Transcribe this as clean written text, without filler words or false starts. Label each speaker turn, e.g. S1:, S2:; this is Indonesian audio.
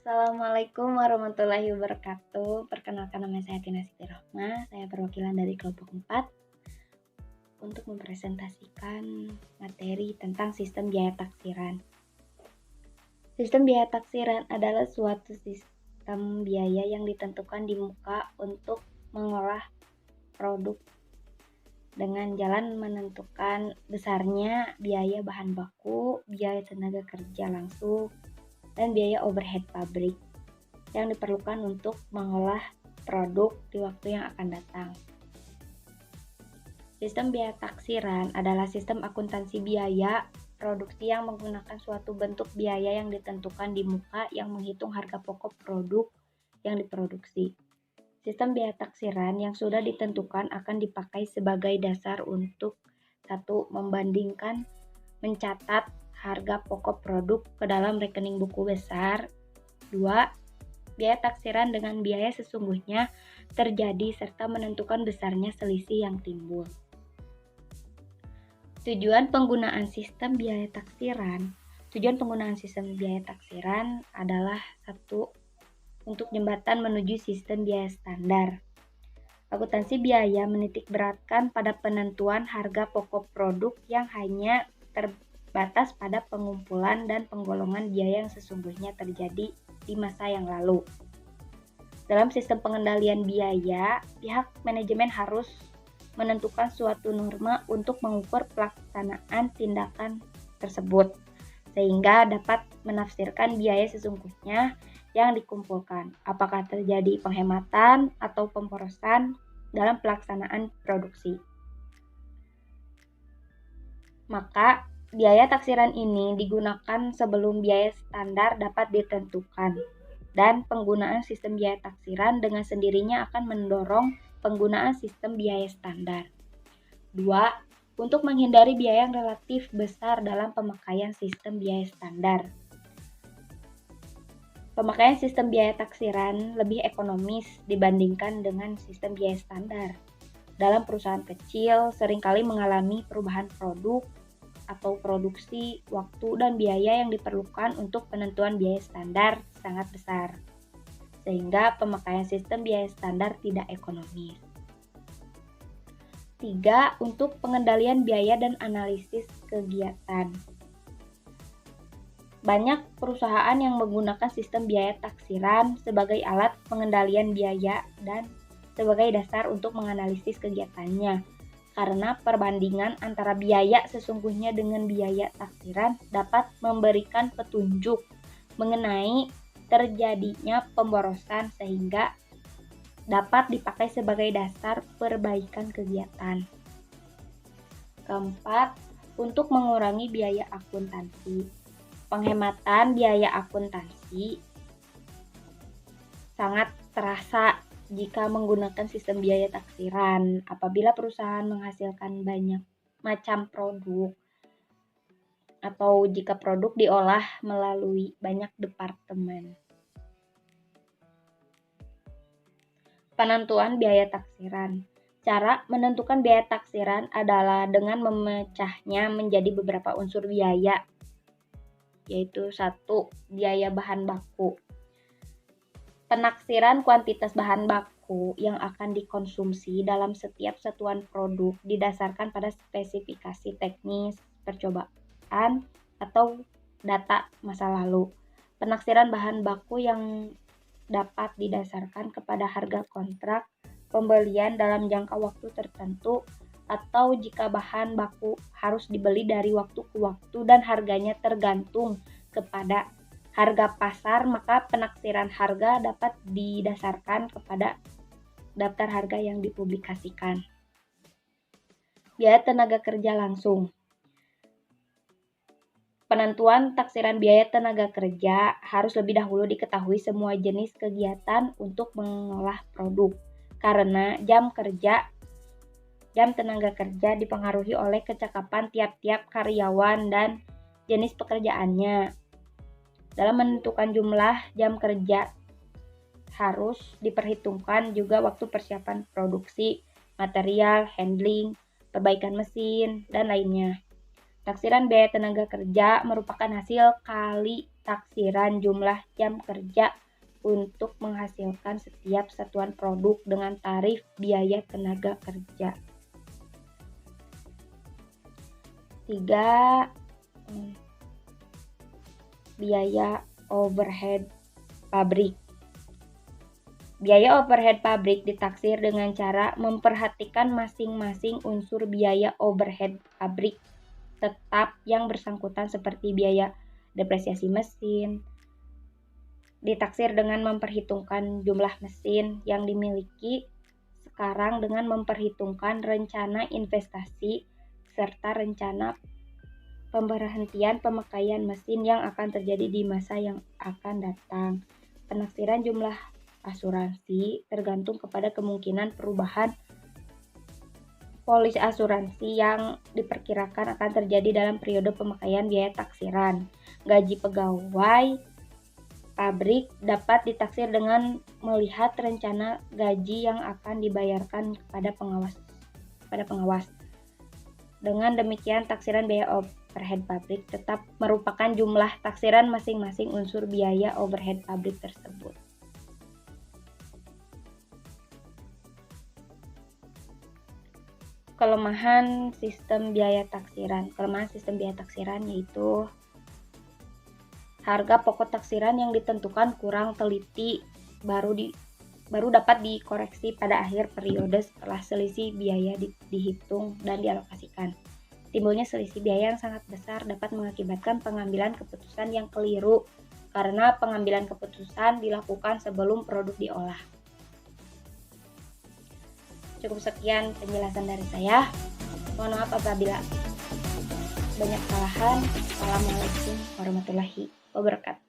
S1: Assalamualaikum warahmatullahi wabarakatuh. Perkenalkan, nama saya Tina Siti Rohma. Saya perwakilan dari kelompok 4 untuk mempresentasikan materi tentang sistem biaya taksiran. Sistem biaya taksiran adalah suatu sistem biaya yang ditentukan di muka untuk mengolah produk dengan jalan menentukan besarnya biaya bahan baku, biaya tenaga kerja langsung, dan biaya overhead pabrik yang diperlukan untuk mengolah produk di waktu yang akan datang. Sistem biaya taksiran adalah sistem akuntansi biaya produksi yang menggunakan suatu bentuk biaya yang ditentukan di muka yang menghitung harga pokok produk yang diproduksi. Sistem biaya taksiran yang sudah ditentukan akan dipakai sebagai dasar untuk 1. Membandingkan mencatat harga pokok produk ke dalam rekening buku besar. 2. Biaya taksiran dengan biaya sesungguhnya terjadi serta menentukan besarnya selisih yang timbul. Tujuan penggunaan sistem biaya taksiran. Tujuan penggunaan sistem biaya taksiran adalah 1. Untuk jembatan menuju sistem biaya standar. Akuntansi biaya menitik beratkan pada penentuan harga pokok produk yang hanya terbatas pada pengumpulan dan penggolongan biaya yang sesungguhnya terjadi di masa yang lalu. Dalam sistem pengendalian biaya, pihak manajemen harus menentukan suatu norma untuk mengukur pelaksanaan tindakan tersebut, sehingga dapat menafsirkan biaya sesungguhnya yang dikumpulkan, apakah terjadi penghematan atau pemborosan dalam pelaksanaan produksi. Maka, biaya taksiran ini digunakan sebelum biaya standar dapat ditentukan, dan penggunaan sistem biaya taksiran dengan sendirinya akan mendorong penggunaan sistem biaya standar. 2. Untuk menghindari biaya yang relatif besar dalam pemakaian sistem biaya standar. Pemakaian sistem biaya taksiran lebih ekonomis dibandingkan dengan sistem biaya standar. Dalam perusahaan kecil, seringkali mengalami perubahan produk atau produksi, waktu, dan biaya yang diperlukan untuk penentuan biaya standar sangat besar, sehingga pemakaian sistem biaya standar tidak ekonomis. 3. Untuk pengendalian biaya dan analisis kegiatan. Banyak perusahaan yang menggunakan sistem biaya taksiran sebagai alat pengendalian biaya dan sebagai dasar untuk menganalisis kegiatannya, karena perbandingan antara biaya sesungguhnya dengan biaya taksiran dapat memberikan petunjuk mengenai terjadinya pemborosan sehingga dapat dipakai sebagai dasar perbaikan kegiatan. 4. Untuk mengurangi biaya akuntansi. Penghematan biaya akuntansi sangat terasa jika menggunakan sistem biaya taksiran apabila perusahaan menghasilkan banyak macam produk atau jika produk diolah melalui banyak departemen. Penentuan biaya taksiran. Cara menentukan biaya taksiran adalah dengan memecahnya menjadi beberapa unsur biaya, yaitu 1. Biaya bahan baku. Penaksiran kuantitas bahan baku yang akan dikonsumsi dalam setiap satuan produk didasarkan pada spesifikasi teknis, percobaan, atau data masa lalu. Penaksiran bahan baku yang dapat didasarkan kepada harga kontrak pembelian dalam jangka waktu tertentu, atau jika bahan baku harus dibeli dari waktu ke waktu dan harganya tergantung kepada harga pasar, maka penaksiran harga dapat didasarkan kepada daftar harga yang dipublikasikan. Biaya tenaga kerja langsung. Penentuan taksiran biaya tenaga kerja harus lebih dahulu diketahui semua jenis kegiatan untuk mengolah produk, karena jam tenaga kerja dipengaruhi oleh kecakapan tiap-tiap karyawan dan jenis pekerjaannya. Dalam menentukan jumlah jam kerja harus diperhitungkan juga waktu persiapan produksi, material, handling, perbaikan mesin, dan lainnya. Taksiran biaya tenaga kerja merupakan hasil kali taksiran jumlah jam kerja untuk menghasilkan setiap satuan produk dengan tarif biaya tenaga kerja. 3. Biaya overhead pabrik. Biaya overhead pabrik ditaksir dengan cara memperhatikan masing-masing unsur biaya overhead pabrik tetap yang bersangkutan seperti biaya depresiasi mesin, ditaksir dengan memperhitungkan jumlah mesin yang dimiliki sekarang dengan memperhitungkan rencana investasi serta rencana pemberhentian pemakaian mesin yang akan terjadi di masa yang akan datang. Penaksiran jumlah asuransi tergantung kepada kemungkinan perubahan polis asuransi yang diperkirakan akan terjadi dalam periode pemakaian biaya taksiran. Gaji pegawai pabrik dapat ditaksir dengan melihat rencana gaji yang akan dibayarkan kepada pengawas. Dengan demikian, taksiran biaya overhead pabrik tetap merupakan jumlah taksiran masing-masing unsur biaya overhead pabrik tersebut. Kelemahan sistem biaya taksiran. Kelemahan sistem biaya taksiran yaitu harga pokok taksiran yang ditentukan kurang teliti, baru dapat dikoreksi pada akhir periode setelah selisih biaya dihitung dan dialokasikan. Timbulnya selisih biaya yang sangat besar dapat mengakibatkan pengambilan keputusan yang keliru karena pengambilan keputusan dilakukan sebelum produk diolah. Cukup sekian penjelasan dari saya. Mohon maaf apabila banyak kesalahan. Assalamualaikum warahmatullahi wabarakatuh.